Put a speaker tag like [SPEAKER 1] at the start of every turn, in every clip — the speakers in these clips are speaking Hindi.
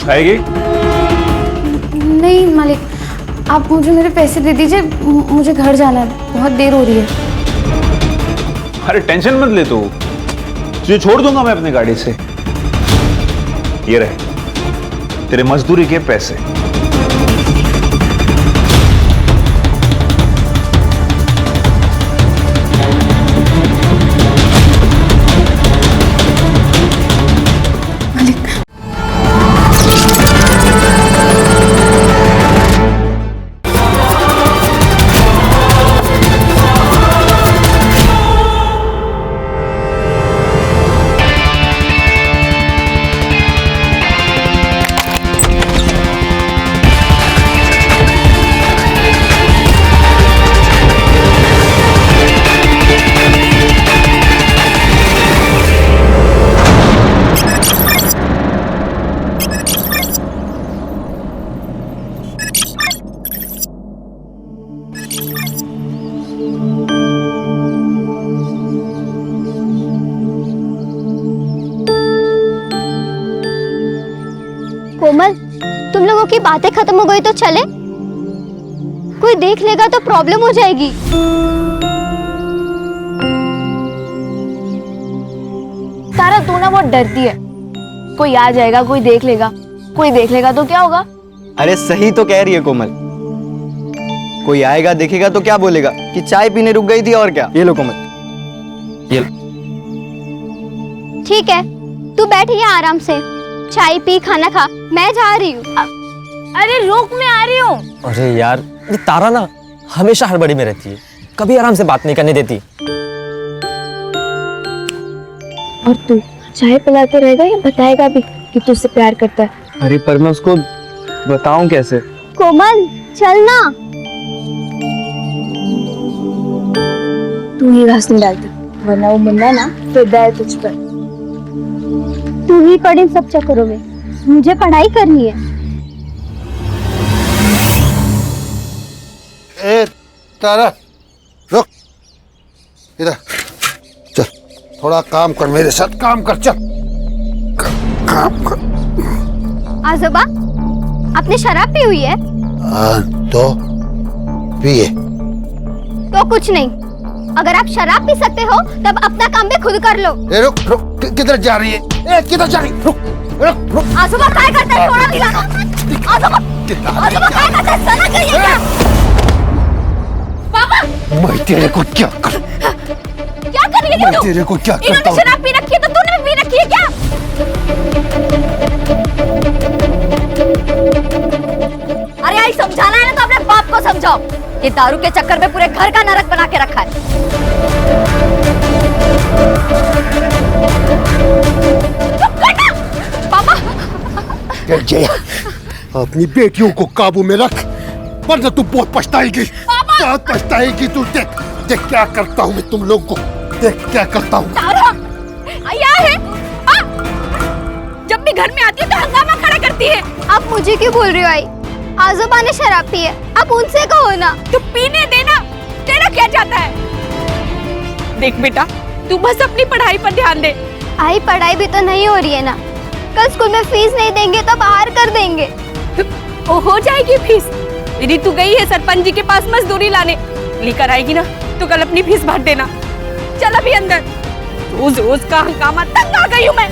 [SPEAKER 1] खाएगी?
[SPEAKER 2] नहीं मालिक, आप मुझे मेरे पैसे दे दीजिए, मुझे घर जाना है, बहुत देर हो रही है।
[SPEAKER 1] अरे टेंशन मत ले तू, तुझे छोड़ दूंगा मैं अपनी गाड़ी से। ये रहे तेरे मजदूरी के पैसे।
[SPEAKER 3] कोमल, तुम लोगों की बातें खत्म हो गई तो चले? कोई देख लेगा तो प्रॉब्लम हो जाएगी।
[SPEAKER 2] तारा तू ना बहुत डरती है, कोई आ जाएगा, कोई देख लेगा तो क्या होगा?
[SPEAKER 4] अरे सही तो कह रही है कोमल, कोई आएगा देखेगा तो क्या बोलेगा कि चाय पीने रुक गई थी और क्या। ये लो कोमल, ये लो।
[SPEAKER 3] ठीक है, तू बैठ यहाँ आराम से, चाय पी, खाना खा, मैं जा रही हूँ।
[SPEAKER 2] अरे रुक, मैं आ रही हूँ।
[SPEAKER 5] अरे यार, ये तारा ना हमेशा हड़बड़ी में रहती है, कभी आराम से बात नहीं करने देती।
[SPEAKER 2] और तू चाय पिलाते रहेगा या बताएगा भी कि तुझसे प्यार करता है?
[SPEAKER 4] अरे पर मैं उसको बताऊं कैसे?
[SPEAKER 3] कोमल चल ना।
[SPEAKER 2] तू ही रास्ते डाल दे, वरना वो मुन्ना ना फिदा है तुझ पर।
[SPEAKER 3] तू ही पढ़ इन सब चक्करों में, मुझे पढ़ाई करनी है।
[SPEAKER 6] ए तारा रुक, इधर चल, थोड़ा काम कर, मेरे साथ काम कर, चल काम कर।
[SPEAKER 3] आजोबा, आपने शराब पी हुई है?
[SPEAKER 6] तो पिए।
[SPEAKER 3] तो कुछ नहीं, अगर आप शराब पी सकते हो तब अपना काम भी खुद कर लो।
[SPEAKER 6] ए रुक रुक, किधर जा रही है? ए किधर जा रही है? रुक रुक रुक।
[SPEAKER 3] आजोबा क्या करते हैं? थोड़ा भी लाना। आजोबा क्या करते हैं? सना करिए क्या? पापा,
[SPEAKER 6] मैं तेरे को क्या कर,
[SPEAKER 3] क्या कर रही है
[SPEAKER 6] मैं
[SPEAKER 3] तू?
[SPEAKER 6] तेरे को क्या करता
[SPEAKER 3] इन्होंने
[SPEAKER 6] हूँ?
[SPEAKER 3] शराब पी रखी है तो तूने भी पी रखी है क्या? अरे आई समझाना है ना तो अपने बाप को समझाओ, ये दारू के चक्कर में पूरे घर का नरक बना के रखा है। पापा,
[SPEAKER 6] जया, अपनी बेटियों को काबू में रख, वरना तू बहुत पछताएगी, बहुत पछताएगी तू। देख देख क्या करता हूँ मैं तुम लोग को, देख क्या करता हूँ।
[SPEAKER 3] आया है जब भी घर में आती है तो हंगामा खड़ा करती है। आप मुझे क्यों बोल रही हो आई? आजोबा ने शराब पी है, आप उनसे कहो ना।
[SPEAKER 7] तो पीने देना, तेरा क्या जाता है? देख बेटा, तू बस अपनी पढ़ाई पर ध्यान दे।
[SPEAKER 3] आई पढ़ाई भी तो नहीं हो रही है ना, कल स्कूल में फीस नहीं देंगे तो बाहर कर देंगे।
[SPEAKER 7] तो हो जाएगी फीस। यदि तू गई है सरपंच जी के पास मजदूरी लाने, लेकर आएगी ना तो कल अपनी फीस भर देना। चल अभी अंदर, रोज रोज का हंगामा, तंग आ गई हूँ मैं।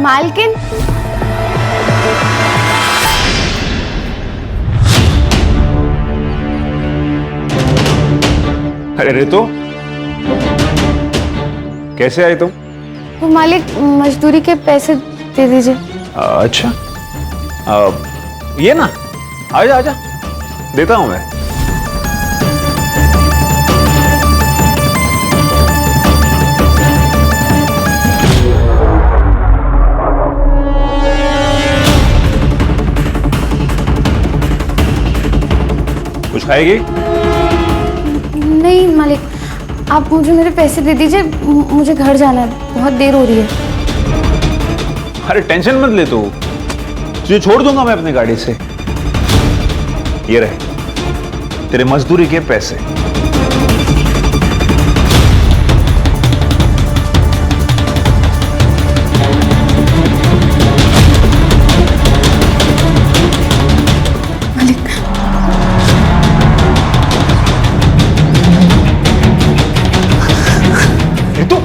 [SPEAKER 2] मालकिन,
[SPEAKER 1] अरे रितु, कैसे आई तुम?
[SPEAKER 2] वो मालिक मजदूरी के पैसे दे दीजिए।
[SPEAKER 1] अच्छा, ये ना, आजा आजा, देता हूं मैं। कुछ खाएगी?
[SPEAKER 2] नहीं मालिक, आप मुझे मेरे पैसे दे दीजिए, मुझे घर जाना है, बहुत देर हो रही है।
[SPEAKER 1] अरे टेंशन मत ले तू, तुझे छोड़ दूंगा मैं अपनी गाड़ी से। ये रहे तेरे मजदूरी के पैसे। रितु,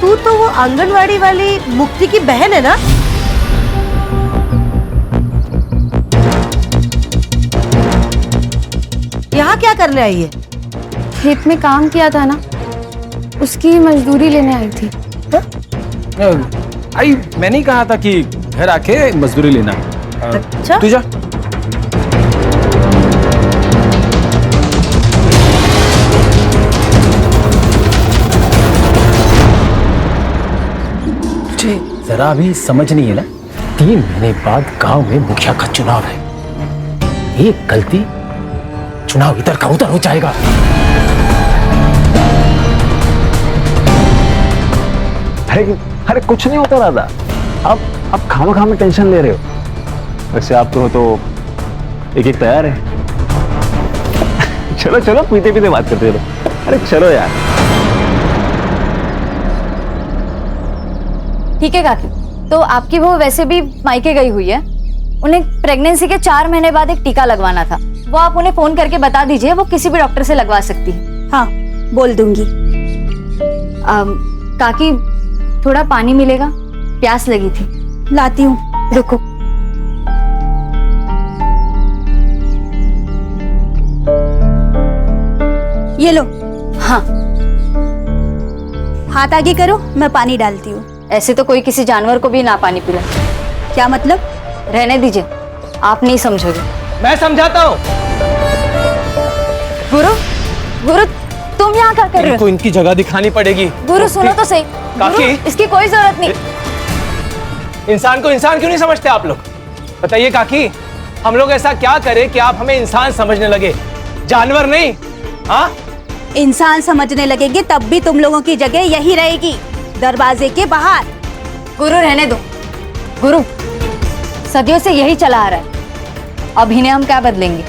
[SPEAKER 8] तू तो वो आंगनवाड़ी वाली मुक्ति की बहन है ना? यहाँ क्या करने आई है?
[SPEAKER 2] खेत में काम किया था ना, उसकी मजदूरी लेने आई थी।
[SPEAKER 5] आई मैंने ही कहा था कि घर आके मजदूरी लेना।
[SPEAKER 8] अच्छा।
[SPEAKER 5] तू जा। जरा अभी समझ नहीं है ना, 3 महीने बाद गांव में मुखिया का चुनाव है। एक गलती चुनाव इधर का उधर हो जाएगा।
[SPEAKER 1] अरे कुछ नहीं होता राधा, आप खामा में टेंशन ले रहे हो। वैसे आप तो एक एक तैयार है। चलो चलो पीते पीते बात करते रहो। अरे चलो यार।
[SPEAKER 9] ठीक है काकी, तो आपकी बहू वैसे भी मायके गई हुई है, उन्हें प्रेगनेंसी के 4 महीने बाद एक टीका लगवाना था। वो आप उन्हें फोन करके बता दीजिए, वो किसी भी डॉक्टर से लगवा सकती है।
[SPEAKER 8] हाँ, बोल दूंगी।
[SPEAKER 9] काकी थोड़ा पानी मिलेगा, प्यास लगी थी।
[SPEAKER 8] लाती हूँ, रुको। ये लो।
[SPEAKER 9] हाँ,
[SPEAKER 8] हाथ आगे करो, मैं पानी डालती हूँ।
[SPEAKER 9] ऐसे तो कोई किसी जानवर को भी ना पानी पिला।
[SPEAKER 8] क्या मतलब?
[SPEAKER 9] रहने दीजिए, आप नहीं समझोगे।
[SPEAKER 5] मैं समझाता हूँ।
[SPEAKER 9] गुरु तुम यहाँ क्या कर रहे हो?
[SPEAKER 5] इनको इनकी जगह दिखानी पड़ेगी।
[SPEAKER 9] गुरु सुनो तो सही।
[SPEAKER 5] काकी।
[SPEAKER 9] गुरु, इसकी कोई जरूरत नहीं।
[SPEAKER 5] इंसान को इंसान क्यों नहीं समझते आप लोग? बताइए काकी, हम लोग ऐसा क्या करें कि आप हमें इंसान समझने लगे, जानवर नहीं? हाँ,
[SPEAKER 8] इंसान समझने लगेंगे तब भी तुम लोगों की जगह यही रहेगी, दरवाजे के बाहर।
[SPEAKER 9] गुरु रहने दो। गुरु, सदियों से यही चला आ रहा है, अब इन्हें हम क्या बदलेंगे?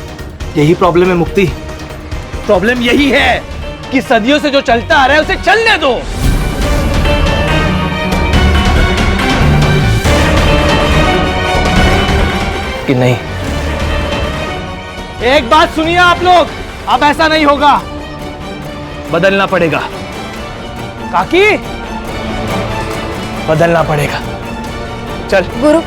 [SPEAKER 5] यही प्रॉब्लम है मुक्ति। प्रॉब्लम यही है कि सदियों से जो चलता आ रहा है उसे चलने दो। कि नहीं? एक बात सुनिए आप लोग, अब ऐसा नहीं होगा, बदलना पड़ेगा। काकी, बदलना पड़ेगा। चल
[SPEAKER 9] गुरु।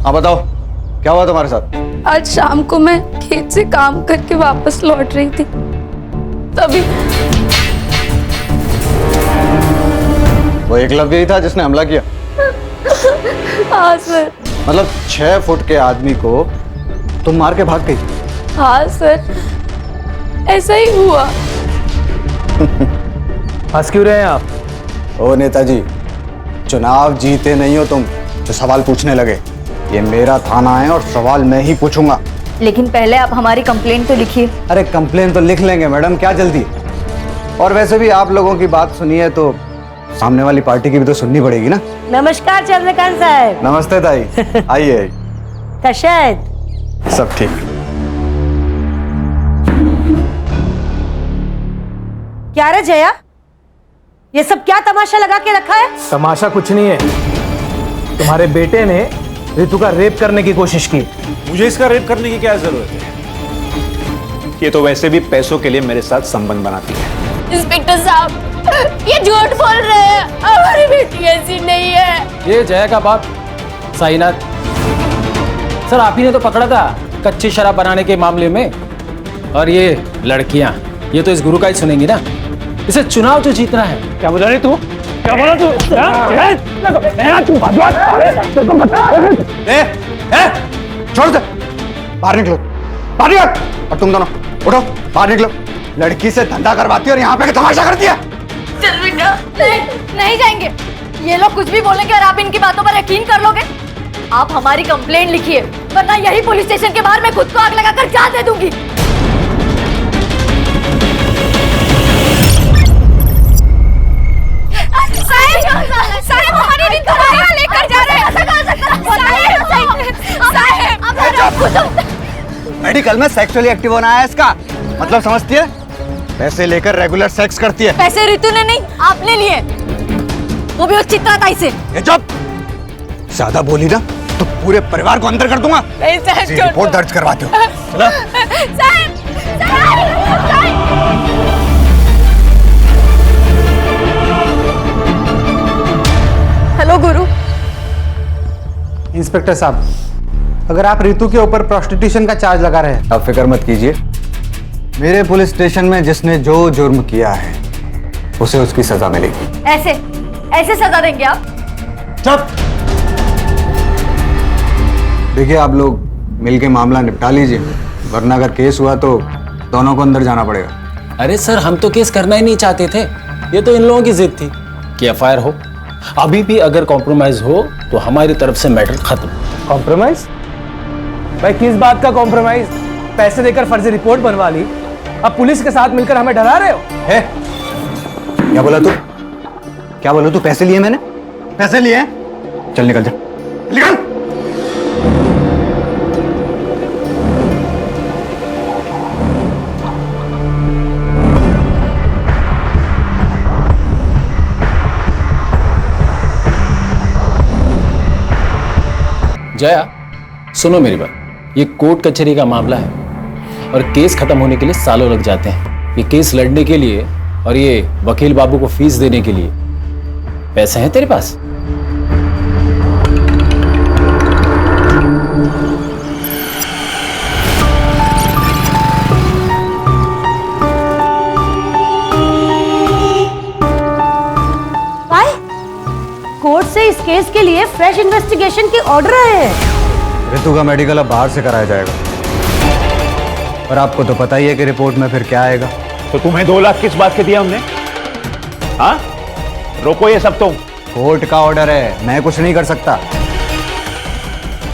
[SPEAKER 4] हाँ बताओ, क्या हुआ तुम्हारे साथ?
[SPEAKER 2] आज शाम को मैं खेत से काम करके वापस लौट रही थी, तभी
[SPEAKER 4] वो एकलव्य ही था जिसने हमला किया?
[SPEAKER 2] हाँ सर।
[SPEAKER 4] मतलब 6 फुट के आदमी को तुम मार के भाग गई?
[SPEAKER 2] हाँ सर, ऐसा ही हुआ।
[SPEAKER 5] हंस क्यों रहे हैं आप?
[SPEAKER 4] ओ नेताजी, चुनाव जीते नहीं हो तुम जो सवाल पूछने लगे। ये मेरा थाना है और सवाल मैं ही पूछूंगा।
[SPEAKER 9] लेकिन पहले आप हमारी कंप्लेंट तो लिखिए।
[SPEAKER 4] अरे कंप्लेन तो लिख लेंगे मैडम, क्या जल्दी है? और वैसे भी आप लोगों की बात सुनी है तो सामने वाली पार्टी की भी तो सुननी पड़ेगी ना।
[SPEAKER 8] नमस्कार चंद्रकांत साहब।
[SPEAKER 4] नमस्ते ताई, आइए।
[SPEAKER 8] कशायद
[SPEAKER 4] सब ठीक?
[SPEAKER 8] क्या रे जया, ये सब क्या तमाशा लगा के रखा है?
[SPEAKER 5] तमाशा कुछ नहीं है, तुम्हारे बेटे ने रितु का रेप करने की कोशिश की।
[SPEAKER 1] मुझे इसका रेप करने की क्या जरूरत है? ये तो वैसे भी पैसों के लिए मेरे साथ संबंध बनाती है।
[SPEAKER 2] इंस्पेक्टर साहब, ये झूठ बोल रहे हैं, हमारी बेटी ऐसी नहीं है।
[SPEAKER 5] ये जया का बाप साईनाथ सर, आप ही ने तो पकड़ा था कच्ची शराब बनाने के मामले में। और ये लड़कियां, ये तो इस गुरु का ही सुनेंगी ना। इसे चुनाव जो जीतना है। क्या बोला रही तू? क्या बोला तू?
[SPEAKER 4] छोड़ दे, बाहर निकलो, बाहर निकल। और तुम दोनों उठो, बाहर निकलो। लड़की से धंधा करवाती है और यहाँ पे तमाशा करती है।
[SPEAKER 9] चल बेटा, नहीं जाएंगे। ये लोग कुछ भी बोलेंगे और आप इनकी बातों पर यकीन कर लोगे। आप हमारी कंप्लेंट लिखिए, वरना यही पुलिस स्टेशन के बाहर मैं खुद को आग लगाकर जान दे दूंगी।
[SPEAKER 7] साहब हमारी रितु को कहाँ लेकर जा रहे हैं?
[SPEAKER 4] मेडिकल में सेक्सुअली एक्टिव होना है इसका मतलब, समझती है? पैसे लेकर रेगुलर सेक्स करती है।
[SPEAKER 9] पैसे रितु ने नहीं, आपने लिए, वो भी उस चित्राताई से।
[SPEAKER 4] चुप, ज्यादा बोली ना तो पूरे परिवार को अंदर कर दूंगा। रिपोर्ट दर्ज करवाते हो। चलो।
[SPEAKER 9] हेलो गुरु।
[SPEAKER 10] इंस्पेक्टर साहब, अगर आप रितु के ऊपर प्रोस्टिट्यूशन का चार्ज लगा रहे हैं।
[SPEAKER 4] अब फिक्र मत कीजिए, मेरे पुलिस स्टेशन में जिसने जो जुर्म किया है उसे उसकी सजा मिलेगी।
[SPEAKER 9] ऐसे सजा देंगे आप?
[SPEAKER 4] चुप। देखिए, आप लोग मिलके मामला निपटा लीजिए, वरना अगर केस हुआ तो दोनों को अंदर जाना पड़ेगा।
[SPEAKER 5] अरे सर, हम तो केस करना ही नहीं चाहते थे। ये तो इन लोगों की जिद थी कि एफआईआर हो। अभी भी अगर कॉम्प्रोमाइज हो तो हमारी तरफ से मैटर खत्म।
[SPEAKER 10] कॉम्प्रोमाइज? भाई किस बात का कॉम्प्रोमाइज? पैसे देकर फर्जी रिपोर्ट बनवा ली, अब पुलिस के साथ मिलकर हमें डरा रहे हो?
[SPEAKER 4] है? क्या बोला तू? क्या बोला तू? पैसे लिए मैंने? पैसे लिए? चल निकल जा, निकल।
[SPEAKER 5] जया, सुनो मेरी बात। ये कोर्ट कचहरी का मामला है और केस खत्म होने के लिए सालों लग जाते हैं। ये केस लड़ने के लिए और ये वकील बाबू को फीस देने के लिए पैसे हैं तेरे पास?
[SPEAKER 8] कोर्ट से इस केस के लिए फ्रेश इन्वेस्टिगेशन की ऑर्डर आए हैं।
[SPEAKER 4] रितु का मेडिकल अब बाहर से कराया जाएगा और आपको तो पता ही है कि रिपोर्ट में फिर क्या आएगा।
[SPEAKER 1] तो तुम्हें 2 लाख किस बात के दिया हमने? हाँ, रोको ये सब। तो
[SPEAKER 4] कोर्ट का ऑर्डर है, मैं कुछ नहीं कर सकता।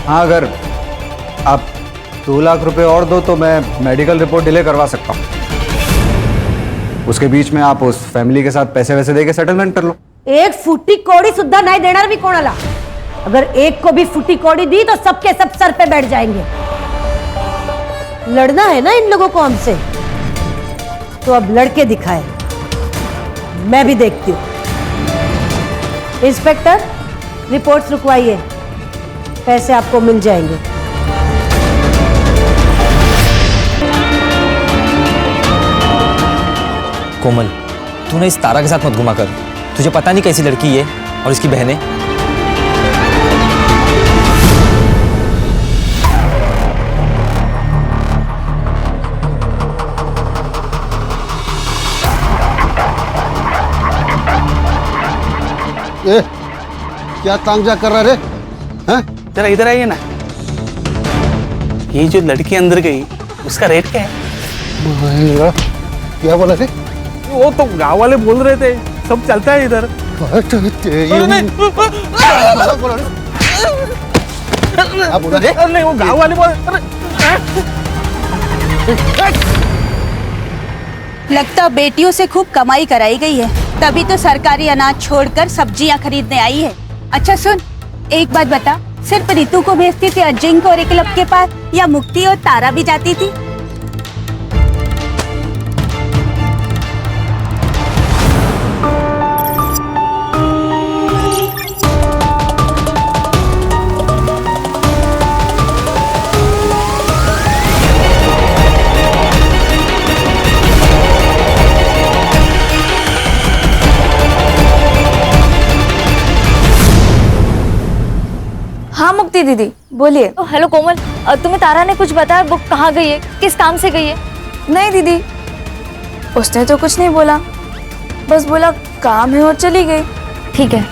[SPEAKER 4] हाँ, अगर आप 2 लाख रुपए और दो तो मैं मेडिकल रिपोर्ट डिले करवा सकता हूँ। उसके बीच में आप उस फैमिली के साथ पैसे वैसे देके सेटलमेंट कर लो।
[SPEAKER 8] एक फुटी कौड़ी सुद्धा नहीं देना भी कोणाला। अगर एक को भी फुटी कौड़ी दी तो सबके सब सर पे बैठ जाएंगे। लड़ना है ना इन लोगों को हमसे, तो अब लड़के दिखाए, मैं भी देखती हूं। इंस्पेक्टर, रिपोर्ट्स रुकवाइए, पैसे आपको मिल जाएंगे।
[SPEAKER 11] कोमल, तू ना इस तारा के साथ मत घुमा कर। तुझे पता नहीं कैसी लड़की है और इसकी बहनें।
[SPEAKER 6] क्या तांजा कर रहा रे? हैं?
[SPEAKER 10] जरा इधर आइए ना। ये जो लड़की अंदर गई उसका रेट क्या है?
[SPEAKER 6] क्या बोला रे?
[SPEAKER 10] वो तो गांव वाले बोल रहे थे, सब चलता है इधर। नहीं, वो गांव वाले बोल।
[SPEAKER 8] लगता बेटियों से खूब कमाई कराई गई है, तभी तो सरकारी अनाज छोड़कर सब्जियां खरीदने आई है। अच्छा सुन, एक बात बता, सिर्फ रितु को भेजती थी अजिंक्य और एकलव के पास, या मुक्ति और तारा भी जाती थी?
[SPEAKER 9] हाँ मुक्ति दीदी, बोलिए। हेलो कोमल, तुम्हें तारा ने कुछ बताया? वो कहाँ गई है, किस काम से गई है? नहीं दीदी, उसने तो कुछ नहीं बोला, बस बोला काम है और चली गई। ठीक है।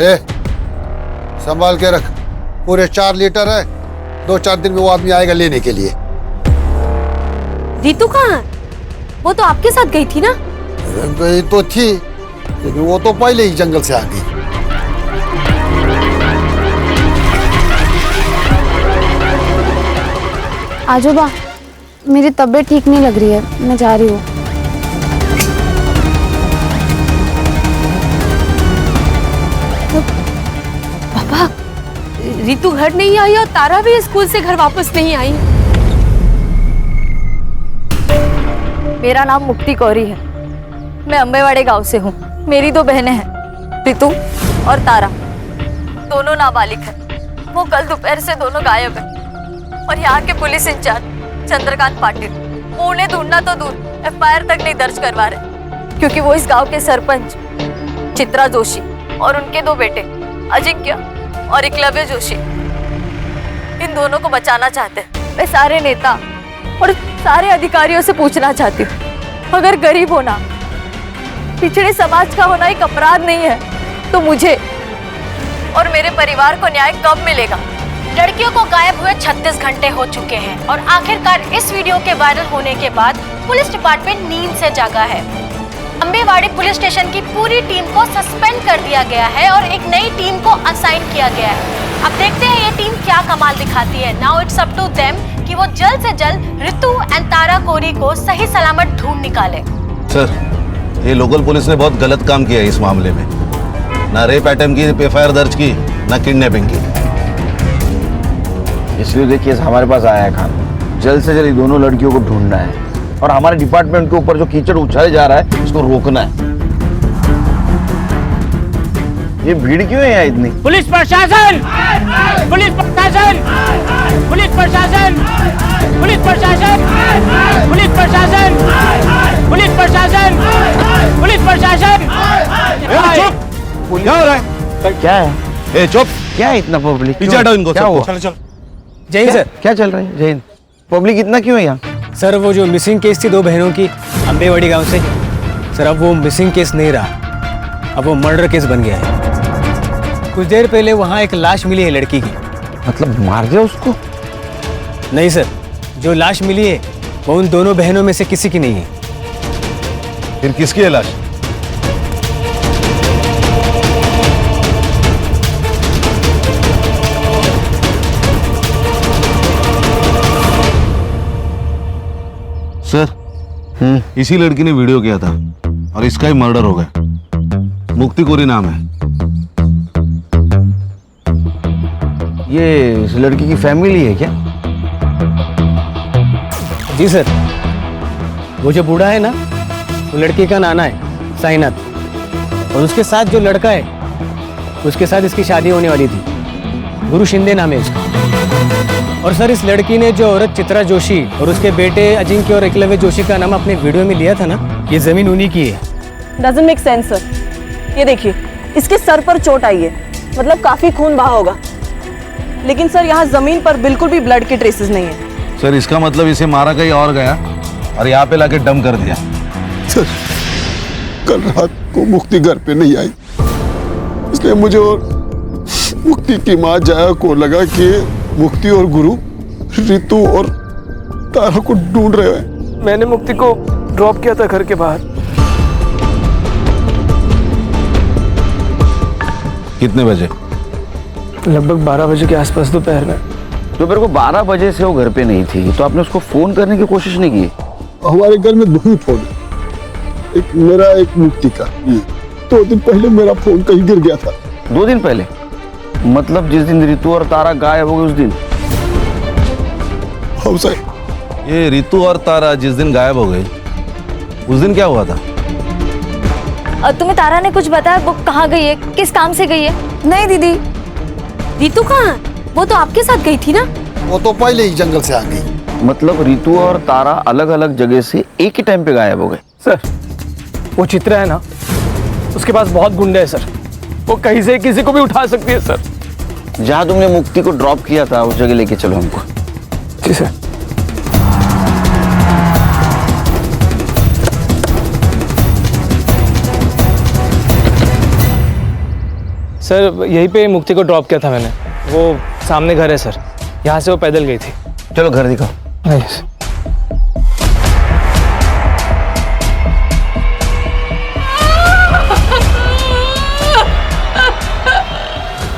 [SPEAKER 6] ए, संभाल के रख, पूरे 4 लीटर है। 2-4 दिन में वो आदमी आएगा लेने के लिए।
[SPEAKER 7] रितु कहाँ है? वो तो आपके साथ गई थी ना?
[SPEAKER 6] गई तो थी, लेकिन वो तो पहले ही जंगल से आ गई।
[SPEAKER 2] आजोबा, मेरी तबीयत ठीक नहीं लग रही है, मैं जा रही हूँ।
[SPEAKER 7] पापा, रितु घर नहीं आई और तारा भी स्कूल से घर वापस नहीं आई।
[SPEAKER 9] मेरा नाम मुक्ति कौरी है, मैं अम्बेवाड़े गांव से हूँ। मेरी 2 बहनें हैं, रितु और तारा, दोनों नाबालिग हैं। वो कल दोपहर से दोनों गायब हैं और यहाँ के पुलिस इंचार्ज चंद्रकांत पाटिल वो उन्हें ढूंढना तो दूर FIR तक नहीं दर्ज करवा रहे, क्योंकि वो इस गांव के सरपंच चित्रा जोशी और उनके 2 बेटे अजिंक्य और एकलव्य जोशी, इन दोनों को बचाना चाहते हैं। मैं सारे नेता और सारे अधिकारियों से पूछना चाहती हूँ, अगर गरीब होना, पिछड़े समाज का होना एक अपराध नहीं है, तो मुझे और मेरे परिवार को न्याय कब मिलेगा?
[SPEAKER 12] लड़कियों को गायब हुए 36 घंटे हो चुके हैं और आखिरकार इस वीडियो के वायरल होने के बाद पुलिस डिपार्टमेंट नींद से जागा है। अम्बेवाड़ी पुलिस स्टेशन की पूरी टीम को सस्पेंड कर दिया गया है और एक नई टीम को असाइन किया गया है। अब देखते हैं ये टीम क्या कमाल दिखाती है। Now it's up to them कि वो जल्द से जल्द रितु एंड तारा कोरी को सही सलामत ढूंढ निकाले।
[SPEAKER 13] सर, ये लोकल पुलिस ने बहुत गलत काम किया है इस मामले में। ना रेप अटेम्प्ट की FIR दर्ज की, ना किडनैपिंग की।
[SPEAKER 1] इसलिए देखिए हमारे पास आया है खान, जल्द से जल्द दोनों लड़कियों को ढूंढना है और हमारे डिपार्टमेंट के ऊपर जो कीचड़ उछाले जा रहा है उसको रोकना है। ये भीड़ क्यों है यहाँ इतनी?
[SPEAKER 10] पुलिस प्रशासन, पुलिस प्रशासन, पुलिस प्रशासन, पुलिस प्रशासन, पुलिस प्रशासन, पुलिस प्रशासन, पुलिस प्रशासन।
[SPEAKER 13] चुप! क्या हो रहा है?
[SPEAKER 1] क्या है?
[SPEAKER 13] ए चुप!
[SPEAKER 1] क्या है इतना पब्लिक?
[SPEAKER 13] पीछे हटाओ इनको सबको।
[SPEAKER 10] चलो चलो। जय हिंद सर।
[SPEAKER 1] क्या चल रहा है? जय हिंद। पब्लिक इतना क्यों है यहाँ?
[SPEAKER 10] सर, वो जो मिसिंग केस थी 2 बहनों की अम्बेवाड़ी गांव से, सर अब वो मिसिंग केस नहीं रहा, अब वो मर्डर केस बन गया है। कुछ देर पहले वहाँ एक लाश मिली है लड़की की।
[SPEAKER 1] मतलब मार दिया उसको?
[SPEAKER 10] नहीं सर, जो लाश मिली है वो उन दोनों बहनों में से किसी की नहीं है।
[SPEAKER 13] फिर किसकी है लाश? सर, इसी लड़की ने वीडियो किया था और इसका ही मर्डर हो गया। मुक्ति कोरी नाम है।
[SPEAKER 1] ये इस लड़की की फैमिली है क्या?
[SPEAKER 10] जी सर, वो जो बूढ़ा है ना, वो लड़की का नाना है साईनाथ, और उसके साथ जो लड़का है उसके साथ इसकी शादी होने वाली थी। गुरु शिंदे नाम है उसका। और सर, इस लड़की ने जो औरत चित्रा जोशी और उसके बेटे अजिंक्य और एकलव्य जोशी का नाम अपने वीडियो में लिया था ना, ये जमीन उन्हीं की है।
[SPEAKER 14] Doesn't make sense sir. ये देखिए, इसके सर पर चोट आई है, मतलब काफी खून बहा होगा, लेकिन सर यहाँ जमीन पर बिल्कुल भी ब्लड के ट्रेसेस नहीं है।
[SPEAKER 13] सर, इसका मतलब इसे मारा कहीं और गया और यहाँ पे लाके डंप कर दिया।
[SPEAKER 6] सर, कल रात को मुक्ति घर पे नहीं आई, इसलिए मुझे और मुक्ति की माँ जया को लगा कि मुक्ति और गुरु रितु और तारा को ढूंढ रहे हैं।
[SPEAKER 10] मैंने मुक्ति को ड्रॉप किया था घर के बाहर।
[SPEAKER 13] कितने बजे?
[SPEAKER 10] लगभग 12 बजे के आसपास दोपहर में।
[SPEAKER 1] दोपहर को 12 बजे से वो घर पे नहीं थी, तो आपने उसको फोन करने की कोशिश नहीं की?
[SPEAKER 6] हमारे घर में 2 ही फोन है, एक मेरा एक मुक्ति का। 2 दिन पहले मेरा फोन कहीं गिर गया था।
[SPEAKER 1] 2 दिन पहले? मतलब जिस दिन रितु और तारा गायब हो गए उस दिन?
[SPEAKER 6] हाँ सर।
[SPEAKER 13] ये रितु और तारा जिस दिन गायब हो गए उस दिन क्या हुआ था?
[SPEAKER 9] तुम्हें तारा ने कुछ बताया? वो कहाँ गई है, किस काम से गई है?
[SPEAKER 2] नहीं दीदी।
[SPEAKER 7] रितु कहाँ? वो तो आपके साथ गई थी ना?
[SPEAKER 6] वो तो पहले ही जंगल से आ गई।
[SPEAKER 1] मतलब रितु और तारा अलग अलग जगह से एक ही टाइम पे गायब हो गए?
[SPEAKER 10] सर, वो चित्रा है ना, उसके पास बहुत गुंडे हैं सर, वो कहीं से किसी को भी उठा सकती है सर।
[SPEAKER 15] जहाँ तुमने मुक्ति को ड्रॉप किया था उस जगह लेके चलो हमको।
[SPEAKER 10] जी सर। सर यहीं पे मुक्ति को ड्रॉप किया था मैंने, वो सामने घर है सर, यहाँ से वो पैदल गई थी।
[SPEAKER 15] चलो घर दिखाओ।
[SPEAKER 10] यस।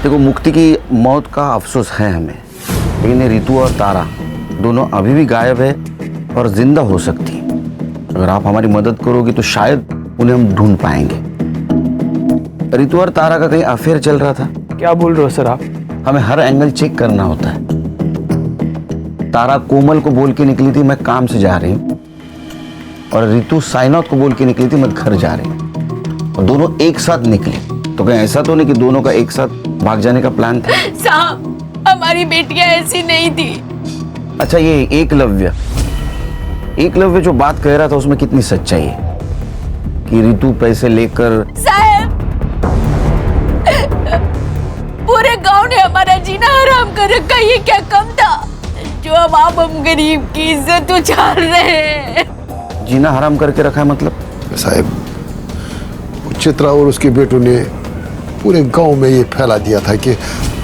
[SPEAKER 15] देखो मुक्ति की मौत का अफसोस है हमें, लेकिन रितु और तारा दोनों अभी भी गायब है और जिंदा हो सकती हैं। अगर आप हमारी मदद करोगे तो शायद उन्हें हम ढूंढ पाएंगे। रितु और तारा का कहीं अफेयर चल रहा था।
[SPEAKER 10] क्या बोल रहे हो सर आप?
[SPEAKER 15] हमें हर एंगल चेक करना होता है। तारा कोमल को बोल के निकली थी मैं काम से जा रही हूँ, और रितु साइनाथ को बोल के निकली थी मैं घर जा रही हूँ, और दोनों एक साथ निकली। तो कहीं ऐसा तो नहीं कि दोनों का एक साथ भाग जाने का प्लान था?
[SPEAKER 7] साहब हमारी बेटियां ऐसी नहीं थी।
[SPEAKER 15] अच्छा ये एकलव्य जो बात कह रहा था उसमें कितनी सच्चाई है कि रितु पैसे लेकर?
[SPEAKER 7] साहब पूरे गांव ने हमारा जीना हराम कर रखा, ये क्या कम था जो अब आप हम गरीब की इज्जत उछाल रहे हैं?
[SPEAKER 15] जीना हराम करके रखा है मतलब?
[SPEAKER 6] साहब चित्रा और उसके बेटों ने पूरे गांव में ये फैला दिया था कि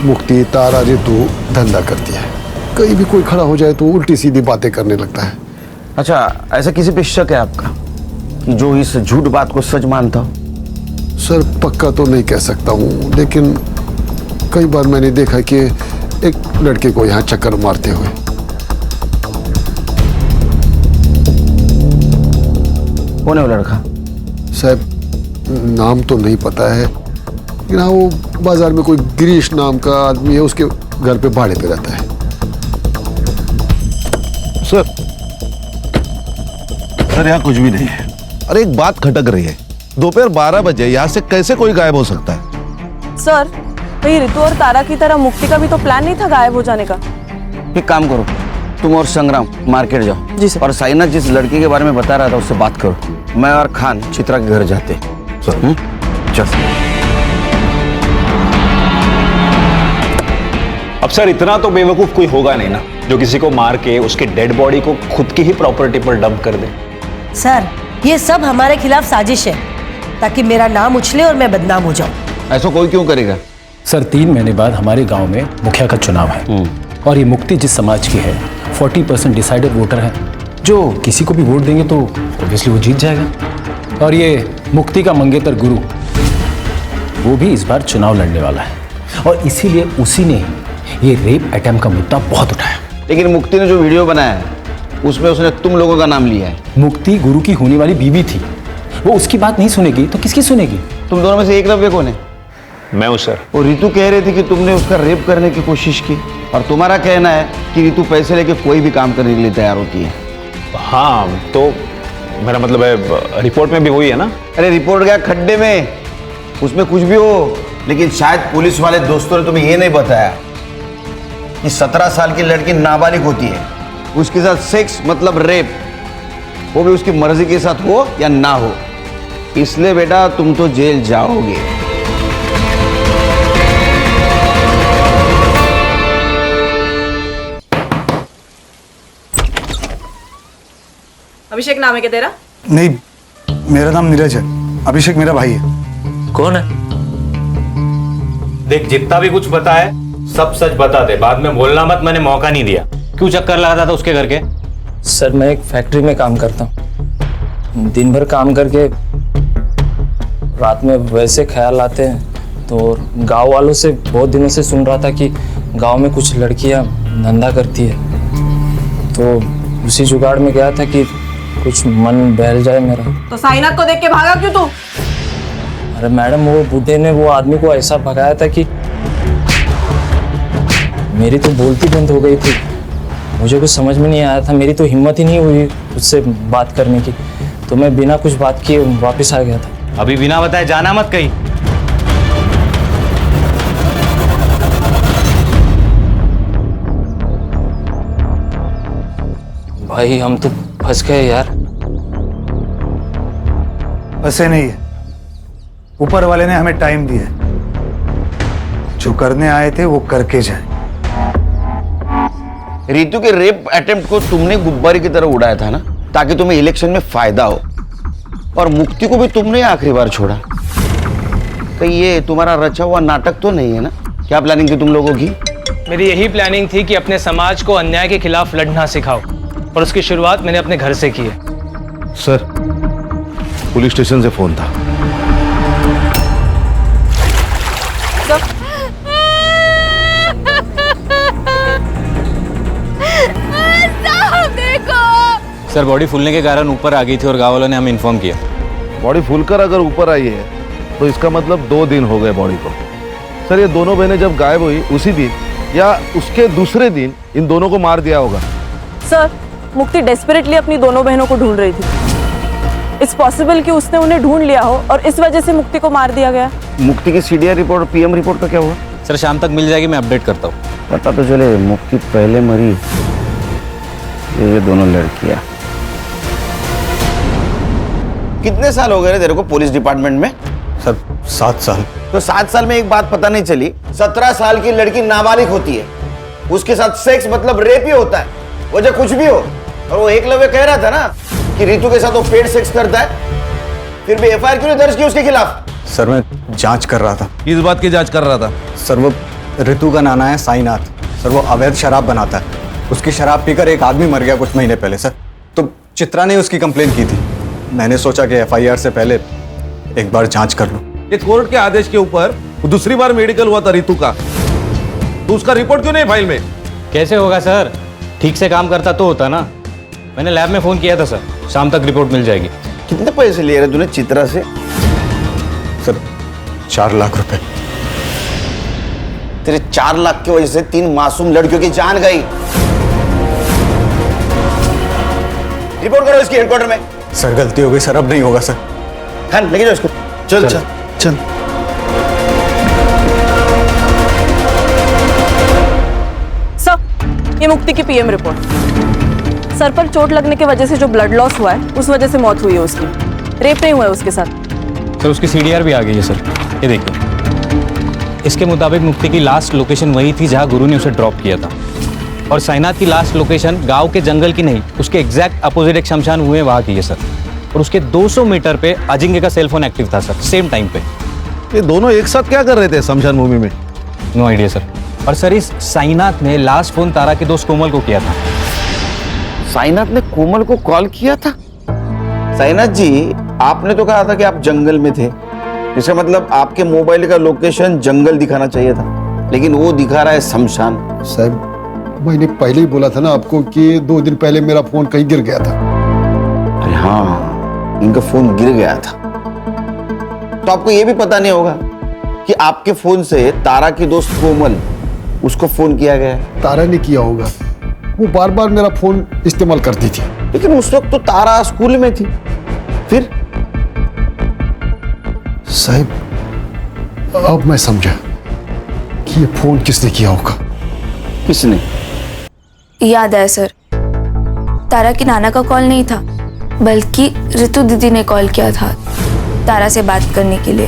[SPEAKER 6] मुक्ति तारा रितु धंधा करती है। कहीं भी कोई खड़ा हो जाए तो उल्टी सीधी बातें करने लगता है।
[SPEAKER 15] अच्छा ऐसा किसी पे शक है आपका कि जो इस झूठ बात को सच मानता हो?
[SPEAKER 6] सर पक्का तो नहीं कह सकता हूँ, लेकिन कई बार मैंने देखा कि एक लड़के को यहाँ चक्कर मारते हुए।
[SPEAKER 15] कौन है वो लड़का?
[SPEAKER 6] साहब नाम तो नहीं पता है, लेकिन हाँ वो बाजार में कोई गिरीश नाम का आदमी है, उसके घर पे भाड़े पे रहता है।
[SPEAKER 13] सर यहाँ कुछ भी नहीं है। अरे एक बात खटक रही है, दोपहर 12 बजे यहाँ से कैसे कोई गायब हो सकता है?
[SPEAKER 14] सर कहीं रितु और तारा की तरह मुक्ति का भी तो प्लान नहीं था गायब हो जाने का?
[SPEAKER 15] एक काम करो, तुम और संग्राम मार्केट जाओ।
[SPEAKER 14] जी सर।
[SPEAKER 15] और साइनाथ जिस लड़की के बारे में बता रहा था उससे बात करो। मैं और खान चित्रा के घर जाते। चल।
[SPEAKER 1] अब सर इतना तो बेवकूफ कोई होगा नहीं ना जो किसी को मार के उसके डेड बॉडी को खुद की ही प्रॉपर्टी पर डंप कर दे।
[SPEAKER 16] सर ये सब हमारे खिलाफ साजिश है ताकि मेरा नाम उछले और मैं बदनाम हो जाऊं।
[SPEAKER 15] ऐसा कोई क्यों करेगा?
[SPEAKER 5] सर 3 महीने बाद हमारे गांव में मुखिया का चुनाव है, और ये मुक्ति जिस समाज की है 40% डिसाइडेड वोटर है, जो किसी को भी वोट देंगे तो ऑब्वियसली वो जीत जाएगा। और ये मुक्ति का मंगेतर गुरु वो भी इस बार चुनाव लड़ने वाला है, और इसीलिए उसी ने ये रेप अटेम्प्ट का मुद्दा बहुत उठाया।
[SPEAKER 15] लेकिन मुक्ति ने जो वीडियो बनाया है उसमें उसने तुम लोगों का नाम लिया है।
[SPEAKER 5] मुक्ति गुरु की होने वाली बीवी थी, वो उसकी बात नहीं सुनेगी तो किसकी सुनेगी?
[SPEAKER 15] तुम दोनों में से एकलव्य कौन है?
[SPEAKER 1] मैं हूं सर।
[SPEAKER 15] और रितु कह रही थी कि तुमने उसका रेप करने की कोशिश की, और तुम्हारा कहना है कि रितु पैसे लेके कोई भी काम करने के लिए तैयार होती है।
[SPEAKER 1] हाँ तो मेरा मतलब है रिपोर्ट में भी वही है ना।
[SPEAKER 15] अरे रिपोर्ट गया खड्डे में, उसमें कुछ भी हो, लेकिन शायद पुलिस वाले दोस्तों ने तुम्हें ये नहीं बताया कि 17 साल की लड़की नाबालिग होती है, उसके साथ सेक्स मतलब रेप, वो भी उसकी मर्जी के साथ हो या ना हो। इसलिए बेटा तुम तो जेल जाओगे।
[SPEAKER 14] अभिषेक नाम है क्या तेरा?
[SPEAKER 4] नहीं, मेरा नाम नीरज है। अभिषेक मेरा भाई है।
[SPEAKER 17] कौन है? देख जितना भी कुछ पता है सब सच बता दे, बाद में बोलना मत, मैंने मौका नहीं दिया। क्यों चक्कर लगाता था उसके घर के?
[SPEAKER 11] सर मैं एक फैक्ट्री में काम करता हूँ, दिन भर काम करके रात में वैसे ख्याल आते हैं, तो गांव वालों से बहुत दिनों से सुन रहा था कि गांव में कुछ लड़कियां धंधा करती है, तो उसी जुगाड़ में गया था कि कुछ मन बहल जाए मेरा।
[SPEAKER 14] तो साइनाथ को देख के भागा क्यों तू?
[SPEAKER 11] अरे मैडम वो बूढ़े ने वो आदमी को ऐसा भगाया था कि मेरी तो बोलती बंद हो गई थी, मुझे कुछ समझ में नहीं आया था, मेरी तो हिम्मत ही नहीं हुई उससे बात करने की, तो मैं बिना कुछ बात किए वापस आ गया था।
[SPEAKER 17] अभी बिना बताए जाना मत कहीं।
[SPEAKER 11] भाई हम तो फंस गए यार।
[SPEAKER 4] फंसे नहीं है, ऊपर वाले ने हमें टाइम दिया है। जो करने आए थे वो करके जाए।
[SPEAKER 15] रितु के रेप अटेम्प्ट को तुमने गुब्बारे की तरह उड़ाया था ना, ताकि तुम्हें इलेक्शन में फायदा हो, और मुक्ति को भी तुमने आखिरी बार छोड़ा। तो ये तुम्हारा रचा हुआ नाटक तो नहीं है ना? क्या प्लानिंग थी तुम लोगों की?
[SPEAKER 11] मेरी यही प्लानिंग थी कि अपने समाज को अन्याय के खिलाफ लड़ना सिखाओ, और उसकी शुरुआत मैंने अपने घर से की है।
[SPEAKER 13] सर, पुलिस स्टेशन से फोन था।
[SPEAKER 5] सर बॉडी फूलने के कारण ऊपर आ गई थी और गांव वालों ने हमें इन्फॉर्म किया।
[SPEAKER 13] बॉडी फूलकर अगर ऊपर आई है तो इसका मतलब 2 दिन हो गए बॉडी को। सर, ये दोनों बहनें जब गायब हुई उसी दिन या उसके दूसरे दिन इन दोनों को मार दिया होगा।
[SPEAKER 14] सर, मुक्ति डेस्परेटली अपनी दोनों बहनों को ढूंढ रही थी। इट्स पॉसिबल कि उसने उन्हें ढूंढ लिया हो और इस वजह से मुक्ति को मार दिया गया।
[SPEAKER 15] मुक्ति की सीडीआर रिपोर्ट और पीएम रिपोर्ट का क्या हुआ?
[SPEAKER 5] सर शाम तक मिल जाएगी, मैं अपडेट करता हूँ।
[SPEAKER 15] पता तो चले मुक्ति पहले मरी, ये दोनों लड़कियां। कितने साल हो गए रे तेरे को पुलिस डिपार्टमेंट में?
[SPEAKER 4] सर 7 साल।
[SPEAKER 15] तो 7 साल में एक बात पता नहीं चली, 17 साल की लड़की नाबालिग होती है, उसके साथ सेक्स मतलब रेप ही होता है, वजह कुछ भी हो। और वो एकलव्य कह रहा था ना कि रितु के साथ वो पेड सेक्स करता है, फिर भी एफआईआर क्यों नहीं दर्ज की उसके खिलाफ?
[SPEAKER 4] सर मैं जांच कर रहा था।
[SPEAKER 13] किस बात की जांच कर रहा था?
[SPEAKER 4] सर वो रितु का नाना है साईनाथ। सर वो अवैध शराब बनाता है, उसकी शराब पीकर एक आदमी मर गया कुछ महीने पहले। सर तो चित्रा ने उसकी कंप्लेन की थी, मैंने सोचा कि एफआईआर से पहले एक बार जांच कर लूं।
[SPEAKER 13] ये कोर्ट के आदेश के ऊपर दूसरी बार मेडिकल हुआ था रितु का, तो उसका रिपोर्ट क्यों नहीं फाइल में?
[SPEAKER 5] कैसे होगा सर, ठीक से काम करता तो होता ना। मैंने लैब में फोन किया था सर, शाम तक रिपोर्ट मिल जाएगी।
[SPEAKER 15] कितने पैसे लिए रहे तूने चित्रा से?
[SPEAKER 4] सर 4 लाख रुपए।
[SPEAKER 15] तेरे 4 लाख की वजह से 3 मासूम लड़कियों की जान गई। रिपोर्ट करो इसकी हेडक्वार्टर में।
[SPEAKER 4] सर गलती हो गई सर, अब नहीं होगा सर।
[SPEAKER 15] खान लेके जाओ इसको। चल चल चल।
[SPEAKER 14] सर, ये मुक्ति की पीएम रिपोर्ट। सर पर चोट लगने की वजह से जो ब्लड लॉस हुआ है, उस वजह से मौत हुई है उसकी। रेप नहीं हुआ है उसके साथ।
[SPEAKER 5] सर उसकी सीडीआर भी आ गई है सर, ये देखिए। इसके मुताबिक मुक्ति की लास्ट लोकेशन वही थी जहां गुरु ने उसे ड्रॉप किया था, और साईनाथ की लास्ट लोकेशन गांव के जंगल की नहीं, उसके एग्जैक्ट अपोजिट एक शमशान हुए वहां की है सर। और उसके 200 मीटर पे अजिंक्य का सेलफोन एक्टिव था सर, सेम टाइम पे।
[SPEAKER 13] ये दोनों एक साथ क्या कर रहे थे शमशान भूमि में?
[SPEAKER 5] No idea sir. और सर इस साईनाथ ने लास्ट फोन तारा के दोस्त कोमल को किया था।
[SPEAKER 15] साईनाथ ने कोमल को कॉल किया था? साईनाथ जी, आपने तो कहा था कि आप जंगल में थे, इसका मतलब आपके मोबाइल का लोकेशन जंगल दिखाना चाहिए था, लेकिन वो दिखा रहा है शमशान।
[SPEAKER 6] साहब मैंने पहले ही बोला था ना आपको कि 2 दिन पहले मेरा फोन कहीं गिर गया था।
[SPEAKER 15] अरे हाँ, इनका फोन गिर गया था। तो आपको ये भी पता नहीं होगा कि आपके फोन से तारा की दोस्त कोमल, उसको फोन किया गया है।
[SPEAKER 6] तारा ने किया होगा, वो बार बार मेरा फोन इस्तेमाल करती थी।
[SPEAKER 15] लेकिन उस वक्त तो तारा स्कूल में थी। फिर
[SPEAKER 6] साहब अब मैं समझा कि ये फोन किसने किया होगा।
[SPEAKER 15] किसने?
[SPEAKER 2] याद है सर, तारा की नाना का कॉल नहीं था, बल्कि रितु दीदी ने कॉल किया था तारा से बात करने के लिए।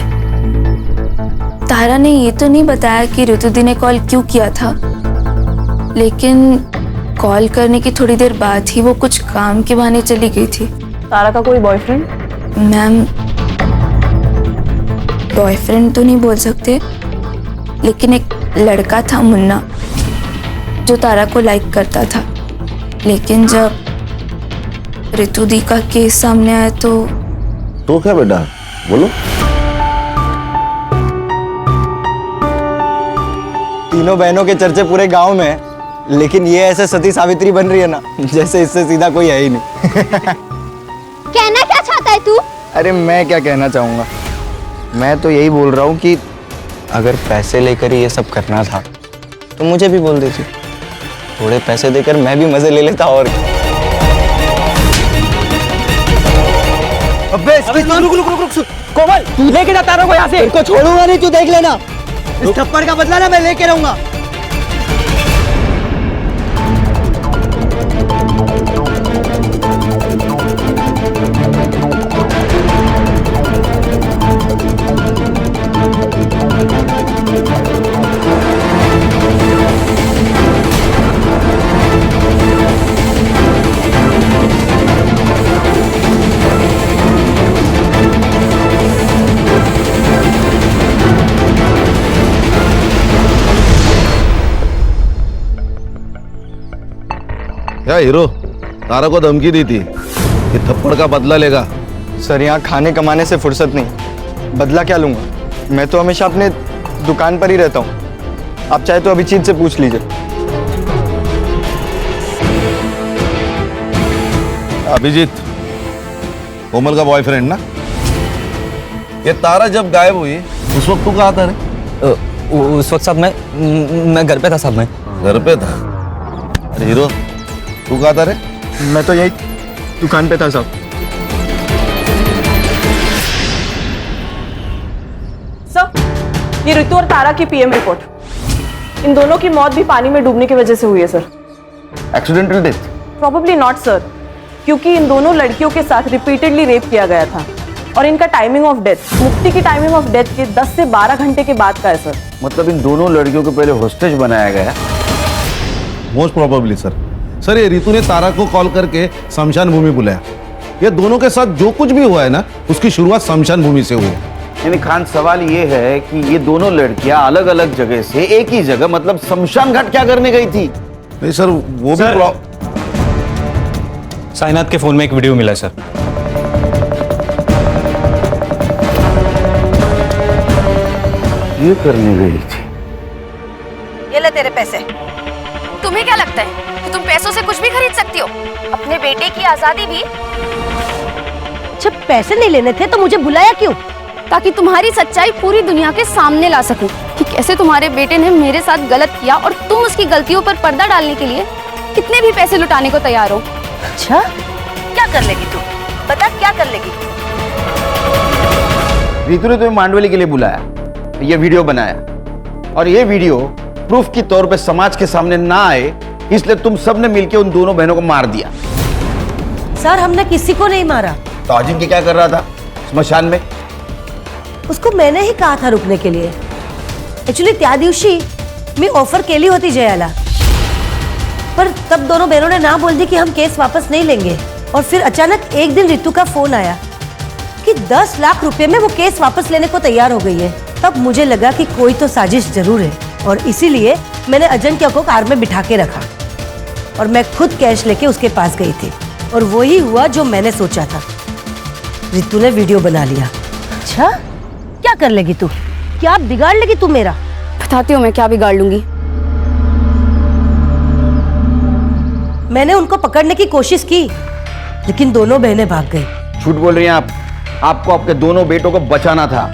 [SPEAKER 2] तारा ने ये तो नहीं बताया कि रितु दी ने कॉल क्यों किया था, लेकिन कॉल करने की थोड़ी देर बाद ही वो कुछ काम के बहाने चली गई थी।
[SPEAKER 14] तारा का कोई बॉयफ्रेंड?
[SPEAKER 2] मैम, बॉयफ्रेंड तो नहीं बोल सकते, लेकिन एक लड़का था मुन्ना, जो तारा को लाइक करता था। लेकिन जब रितु दी का केस सामने आया तो
[SPEAKER 15] क्या बेटा, बोलो।
[SPEAKER 4] तीनों बहनों के चर्चे पूरे गांव में है, लेकिन ये ऐसे सती सावित्री बन रही है ना, जैसे इससे सीधा कोई है ही नहीं।
[SPEAKER 3] कहना क्या चाहता है तू?
[SPEAKER 4] अरे मैं क्या कहना चाहूंगा, मैं तो यही बोल रहा हूँ कि अगर पैसे लेकर ही ये सब करना था तो मुझे भी बोल देती, थोड़े पैसे देकर मैं भी मजे ले लेता। और
[SPEAKER 10] अबे रुक कोमल, तू लेके जा तारा को यहाँ से। इनको छोड़ूंगा नहीं, तू देख लेना। इस थप्पड़ का बदला ना मैं लेके रहूंगा।
[SPEAKER 13] क्या हीरो तारा को धमकी दी थी कि थप्पड़ का बदला लेगा?
[SPEAKER 18] सर यहाँ खाने कमाने से फुर्सत नहीं, बदला क्या लूंगा? मैं तो हमेशा अपने दुकान पर ही रहता हूँ। आप चाहे तो अभिजीत से पूछ लीजिए।
[SPEAKER 13] अभिजीत कोमल का बॉयफ्रेंड ना? ये तारा जब गायब हुई उस वक्त तू कहाँ था रे?
[SPEAKER 18] उस वक्त साहब मैं घर पे था साहब। मैं
[SPEAKER 13] घर पे था? अरे हीरो तू कहाँ था रे?
[SPEAKER 18] मैं तो यही दुकान पे था साहब।
[SPEAKER 14] सर, ये ऋतु और तारा की पीएम रिपोर्ट। इन दोनों की मौत भी पानी में डूबने की वजह से हुई है sir.
[SPEAKER 15] Accidental death?
[SPEAKER 14] Probably not sir, क्योंकि इन दोनों लड़कियों के साथ रिपीटेडली रेप किया गया था और इनका टाइमिंग ऑफ डेथ मुक्ति की टाइमिंग ऑफ डेथ के 10 से 12 घंटे के बाद का है सर।
[SPEAKER 15] मतलब इन दोनों लड़कियों को पहले होस्टेज बनाया गया?
[SPEAKER 13] Most probably sir. सर ये रितु ने तारा को कॉल करके शमशान भूमि बुलाया। ये दोनों के साथ जो कुछ भी हुआ है ना, उसकी शुरुआत शमशान भूमि से हुई है।
[SPEAKER 15] यानी खान सवाल ये है कि ये दोनों लड़कियां अलग अलग जगह से एक ही जगह मतलब शमशान घाट क्या करने गई थी?
[SPEAKER 13] नहीं सर, वो भी
[SPEAKER 17] साइनाथ के फोन में एक वीडियो मिला है सर।
[SPEAKER 15] ये करने गई थी।
[SPEAKER 8] ये ले तेरे पैसे।
[SPEAKER 12] तुम्हें क्या लगता है कि तुम पैसों से कुछ भी खरीद सकती हो? अपने बेटे की आजादी भी?
[SPEAKER 16] जब पैसे नहीं लेने थे तो मुझे बुलाया क्यों?
[SPEAKER 2] ताकि तुम्हारी सच्चाई पूरी दुनिया के सामने ला सकूं कि कैसे तुम्हारे बेटे ने मेरे साथ गलत किया और तुम उसकी गलतियों पर पर्दा डालने के लिए कितने भी पैसे लुटाने को तैयार हो।
[SPEAKER 16] अच्छा, क्या कर लेगी तू? बता क्या कर लेगी?
[SPEAKER 15] रितु ने तुम्हें मांडवली के लिए बुलाया, ये वीडियो बनाया और ये वीडियो प्रूफ की तौर पे समाज के सामने ना आए इसलिए तुम सबने मिलकर उन दोनों बहनों को मार दिया।
[SPEAKER 16] सर, हमने किसी को नहीं मारा।
[SPEAKER 15] तो अजिंक्य क्या कर रहा था स्मशान में?
[SPEAKER 16] उसको मैंने ही कहा था रुकने के लिए। एक्चुअली त्या दिवशी मी ऑफर केली होती जयाला, पर तब दोनों बहनों ने ना बोल दी कि हम केस वापस नहीं लेंगे। और फिर अचानक एक दिन रितु का फोन आया कि 10 लाख रुपए में वो केस वापस लेने को तैयार हो गई है। तब मुझे लगा कि कोई तो साजिश जरूर है और इसीलिए मैंने अजिंक्य को कार में बिठा के रखा और मैं खुद कैश लेके उसके पास गई थी और वही हुआ जो मैंने सोचा था। रितु ने वीडियो बना लिया। अच्छा, क्या कर लेगी तू? क्या बिगाड़ लेगी तू मेरा?
[SPEAKER 2] बताती हूँ मैं क्या बिगाड़ लूंगी।
[SPEAKER 16] मैंने उनको पकड़ने की कोशिश की लेकिन दोनों बहनें भाग गई।
[SPEAKER 15] झूठ बोल रही हैं आप। आपको आपके दोनों बेटों को बचाना था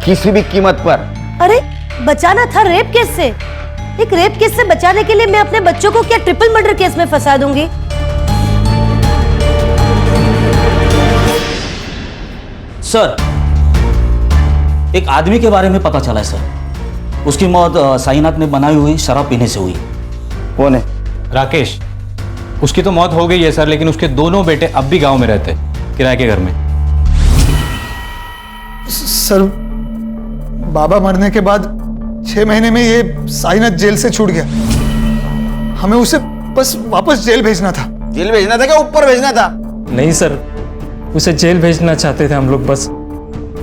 [SPEAKER 15] किसी भी कीमत पर।
[SPEAKER 16] अरे बचाना था रेप केस से? एक रेप केस से बचाने के लिए मैं अपने बच्चों को क्या ट्रिपल मर्डर केस में फंसा दूंगी?
[SPEAKER 19] सर, एक आदमी के बारे में पता चला है सर। उसकी मौत साईनाथ ने बनाई हुई शराब पीने से हुई।
[SPEAKER 15] कौन है?
[SPEAKER 17] राकेश। उसकी तो मौत हो गई है सर, लेकिन उसके दोनों बेटे अब भी गांव में रहते हैं, किराए के घर में।
[SPEAKER 20] सर, बाबा मरने के बाद 6 महीने में ये साईनाथ जेल से छूट गया। हमें उसे बस वापस जेल भेजना था।
[SPEAKER 15] जेल भेजना था क्या ऊपर भेजना था?
[SPEAKER 11] नहीं सर, उसे जेल भेजना चाहते थे हम लोग। बस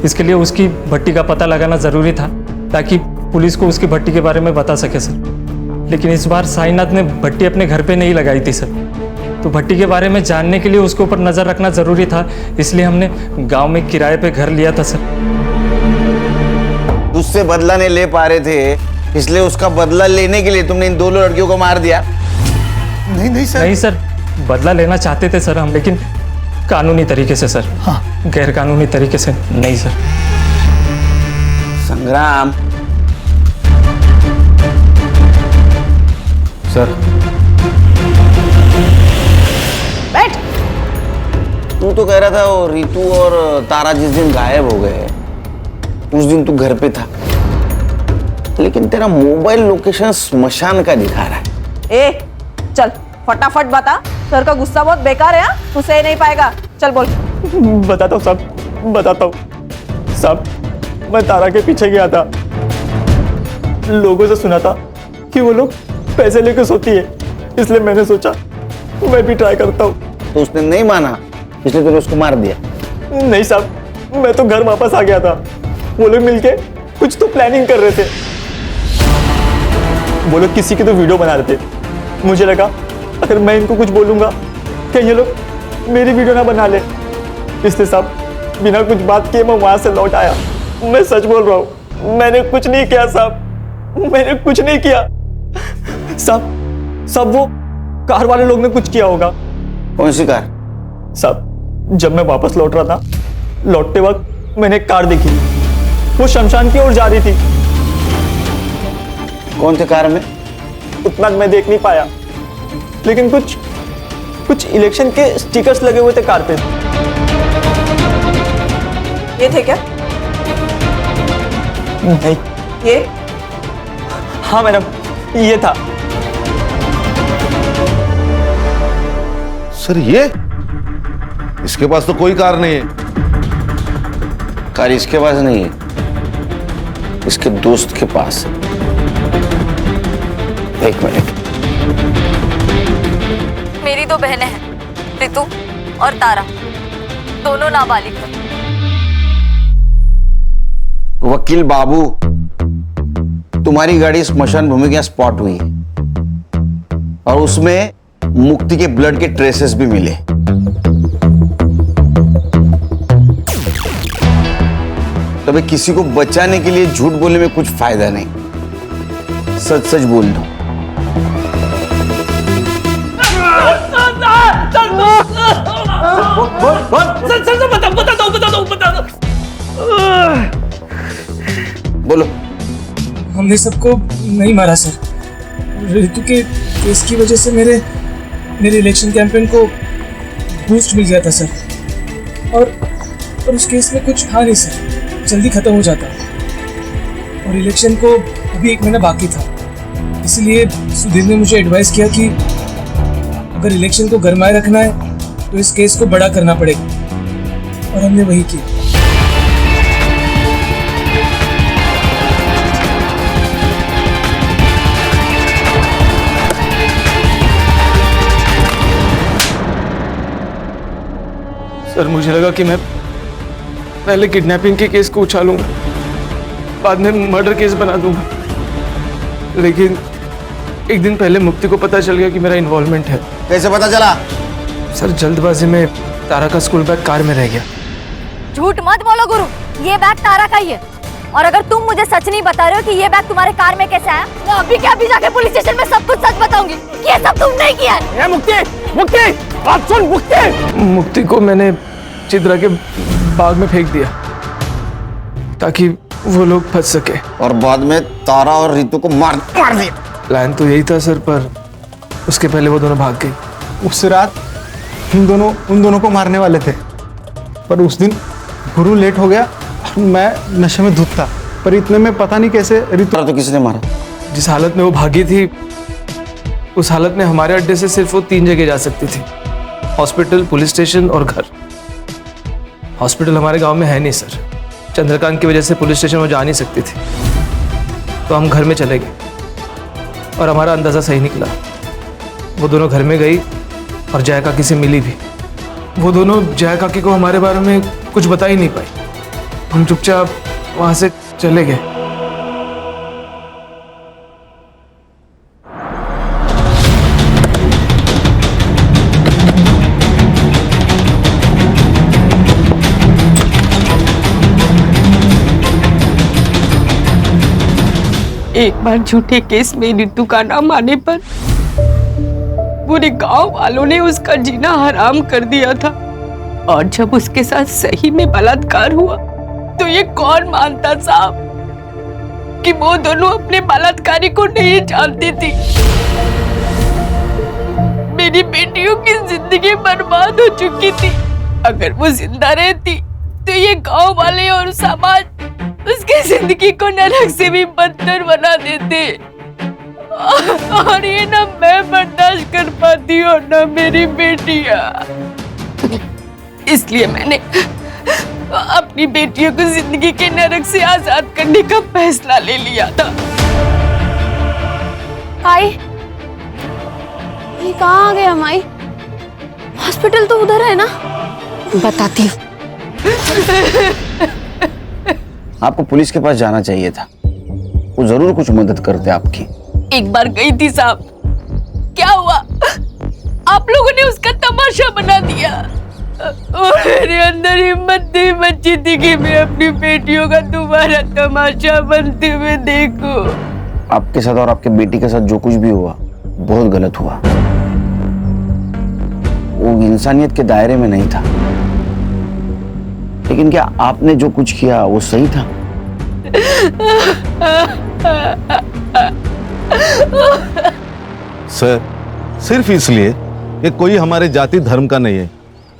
[SPEAKER 11] इसके लिए उसकी भट्टी का पता लगाना जरूरी था ताकि पुलिस को उसकी भट्टी के बारे में बता सके सर। लेकिन इस बार साईनाथ ने भट्टी अपने घर पे नहीं लगाई थी सर, तो भट्टी के बारे में जानने के लिए उसके ऊपर नजर रखना जरूरी था, इसलिए हमने गांव में किराए पे घर लिया था सर।
[SPEAKER 15] उससे बदला नहीं ले पा रहे थे इसलिए उसका बदला लेने के लिए तुमने इन दोनों लड़कियों को मार दिया?
[SPEAKER 20] नहीं सर।
[SPEAKER 11] नहीं सर, बदला लेना चाहते थे सर हम, लेकिन कानूनी तरीके से सर। हाँ, गैर कानूनी तरीके से नहीं सर।
[SPEAKER 15] संग्राम
[SPEAKER 11] सर।
[SPEAKER 15] बैठ। तू तो कह रहा था वो रितु और तारा जिस दिन गायब हो गए उस दिन तू घर पे था, लेकिन तेरा मोबाइल लोकेशन स्मशान का दिखा रहा है।
[SPEAKER 14] ए, चल फटाफट बता। सर का गुस्सा बहुत बेकार है। तू सह नहीं पाएगा। चल बोल।
[SPEAKER 18] बताता हूँ साहब, बताता हूँ साहब। मैं तारा के पीछे गया था, लोगों से सुना था कि वो लोग पैसे लेकर सोती है, इसलिए मैंने सोचा मैं भी ट्राई करता हूँ।
[SPEAKER 15] तो उसने नहीं माना इसलिए तूने उसको मार दिया?
[SPEAKER 18] नहीं साहब, मैं तो घर वापस आ गया था। वो लोग मिलके कुछ तो प्लानिंग कर रहे थे। वो लोग किसी की तो वीडियो बना रहे थे। मुझे लगा अगर मैं इनको कुछ बोलूंगा कि ये लोग मेरी वीडियो ना बना ले, इसलिए साहब बिना कुछ बात किए मैं वहां से लौट आया। मैं सच बोल रहा हूँ, मैंने कुछ नहीं किया साहब, मैंने कुछ नहीं किया साहब। सब वो कार वाले लोग ने कुछ किया होगा।
[SPEAKER 15] कौन सी कार?
[SPEAKER 18] साहब जब मैं वापस लौट रहा था, लौटते वक्त मैंने एक कार देखी, वो शमशान की ओर जा रही थी।
[SPEAKER 15] कौन थे कार में?
[SPEAKER 18] उतना मैं देख नहीं पाया, लेकिन कुछ इलेक्शन के स्टिकर्स लगे हुए थे कार पे।
[SPEAKER 14] ये थे क्या?
[SPEAKER 18] नहीं।
[SPEAKER 14] ये?
[SPEAKER 18] हाँ मैडम, ये था।
[SPEAKER 13] सर ये इसके पास तो कोई कार नहीं है।
[SPEAKER 15] कार इसके पास नहीं है, इसके दोस्त के पास है। एक मिनट।
[SPEAKER 9] मेरी दो बहनें हैं, रितु और तारा, दोनों नाबालिग हैं।
[SPEAKER 15] वकील बाबू, तुम्हारी गाड़ी स्मशान भूमि के स्पॉट हुई और उसमें मुक्ति के ब्लड के ट्रेसेस भी मिले। तो भाई किसी को बचाने के लिए झूठ बोलने में कुछ फायदा नहीं, सच सच बोल दो। बोलो।
[SPEAKER 21] हमने सबको नहीं मारा सर। ऋतु के केस की वजह से मेरे इलेक्शन कैंपेन को बूस्ट मिल गया था सर, और उस केस में कुछ था नहीं सर, जल्दी खत्म हो जाता। और इलेक्शन को अभी 1 महीना बाकी था, इसलिए सुधीर ने मुझे एडवाइस किया कि अगर इलेक्शन को गरमाए रखना है तो इस केस को बड़ा करना पड़ेगा, और हमने वही किया। सर मुझे लगा कि मैं पहले किडनैपिंग के केस को उछालूंगा, बाद में मर्डर केस बना दूंगा, लेकिन एक दिन पहले मुक्ति को पता चल गया कि मेरा इन्वॉल्वमेंट है।
[SPEAKER 15] कैसे पता चला?
[SPEAKER 21] सर जल्दबाजी में तारा का स्कूल बैग कार में रह गया।
[SPEAKER 9] झूठ मत बोलो गुरु, ये बैग तारा का ही है। और अगर तुम मुझे सच नहीं बता रहे हो कि ये बैग तुम्हारे कार में कैसे आया, मैं अभी के अभी जाके पुलिस स्टेशन में सब कुछ सच बताऊंगी कि ये सब तुमने किया है।
[SPEAKER 21] मुक्ति बात सुन। मुक्ति को मैंने चित्रा के बाग में फेंक दिया ताकि वो लोग फंस सके,
[SPEAKER 15] और बाद में तारा और रितु को मार दिया।
[SPEAKER 21] प्लान तो यही था सर, पर उसके पहले वो दोनों भाग गई।
[SPEAKER 20] उस रात उन दोनों को मारने वाले थे, पर उस दिन गुरु लेट हो गया और मैं नशे में धुत था, पर इतने में पता नहीं कैसे रितु।
[SPEAKER 15] तो किसने मारा?
[SPEAKER 21] जिस हालत में वो भागी थी, उस हालत में हमारे अड्डे से सिर्फ वो 3 जगह जा सकती थी, हॉस्पिटल, पुलिस स्टेशन और घर। हॉस्पिटल हमारे गांव में है नहीं सर, चंद्रकांत की वजह से पुलिस स्टेशन वो जा नहीं सकती थी, तो हम घर में चले गए और हमारा अंदाज़ा सही निकला। वो दोनों घर में गई और जया काकी से मिली भी। वो दोनों जया काकी को हमारे बारे में कुछ बता ही नहीं पाई। हम चुपचाप वहाँ से चले गए।
[SPEAKER 7] एक बार झूठे केस में रितु का नाम आने पर पूरे गांव वालों ने उसका जीना हराम कर दिया था, और जब उसके साथ सही में बलात्कार हुआ तो ये कौन मानता साहब कि वो दोनों अपने बलात्कारी को नहीं जानती थी। मेरी बेटियों की जिंदगी बर्बाद हो चुकी थी। अगर वो जिंदा रहती तो ये गांव वाले और समाज उसकी जिंदगी को नरक से भी बदतर बना देते, और ये ना मैं बर्दाश्त कर पाती और ना मेरी बेटियां। इसलिए मैंने अपनी बेटियों को जिंदगी के नरक से आजाद करने का फैसला ले लिया था।
[SPEAKER 12] आई, ये कहाँ आ गया माई? हॉस्पिटल तो उधर है ना? बताती हूँ।
[SPEAKER 15] आपको पुलिस के पास जाना चाहिए था, वो जरूर कुछ मदद करते आपकी।
[SPEAKER 7] एक बार गई थी साहब, क्या हुआ? लोगों ने उसका तमाशा बना दिया और मेरे अंदर हिम्मत नहीं बची थी कि मैं अपनी बेटियों का दोबारा तमाशा बनते हुए देखूं।
[SPEAKER 15] आपके साथ और आपके बेटी के साथ जो कुछ भी हुआ बहुत गलत हुआ। वो इंसानियत के दायरे में नहीं था। लेकिन क्या आपने जो कुछ किया वो सही था?
[SPEAKER 13] सर, सिर्फ इसलिए कि कोई हमारे जाति धर्म का नहीं है,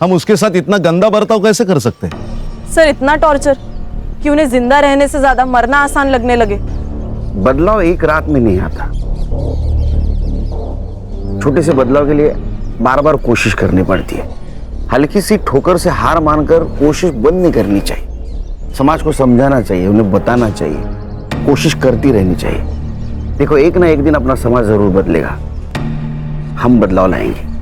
[SPEAKER 13] हम उसके साथ इतना गंदा बर्ताव कैसे कर सकते हैं?
[SPEAKER 14] सर इतना टॉर्चर कि उन्हें जिंदा रहने से ज्यादा मरना आसान लगने लगे।
[SPEAKER 15] बदलाव एक रात में नहीं आता। छोटे से बदलाव के लिए बार बार कोशिश करनी पड़ती है। हल्की सी ठोकर से हार मानकर कोशिश बंद नहीं करनी चाहिए। समाज को समझाना चाहिए, उन्हें बताना चाहिए, कोशिश करती रहनी चाहिए। देखो, एक ना एक दिन अपना समाज जरूर बदलेगा। हम बदलाव लाएंगे।